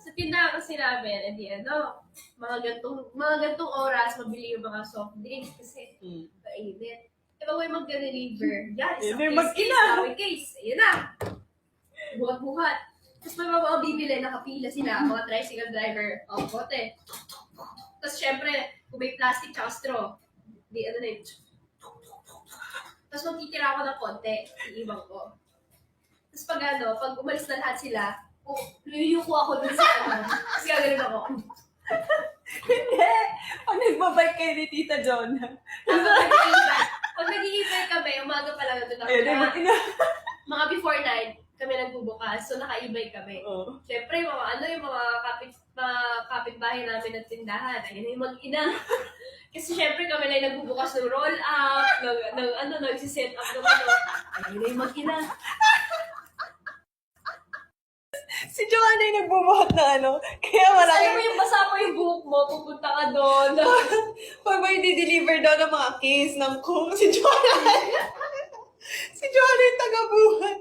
Sa tindahan kasi namin, edi mga gantong oras, mabili yung mga soft drinks kasi mainit. E pag may mag-deliver, yan, isang case, ayun na. Buhat-buhat. Tapos may mga bibili, nakapila sila, mga tricycle driver, bote. Tapos syempre, kung may plastic tsaka straw, di ano na yun. Tapos magtitira ako ng konti, iibang ko. Tapos pag umalis na lahat sila, luyuko ako dun sa kasi gagaling ako. Hindi! Pag nagbabike kayo ni Tita Jonah. Pag nag-i-ibay kami, umaga pa lang doon ako. Ayun, Mga before 9, kami nagbubukas, so naka-ibay kami. Oo. Siyempre, yung mga kapitbahay namin at tindahan, ayun na yung mag-ina. Kasi siyempre kami na yung nagbubukas ng roll up, nagsiset up ng ayun na yung mag-ina. Si Joanna yung nagbubuhat na kaya malaki. Alam mo yung basa pa yung buhok mo, pupunta ka doon. Pag may di-deliver daw ng mga case ng Coke, si Joanna yung taga-buhat.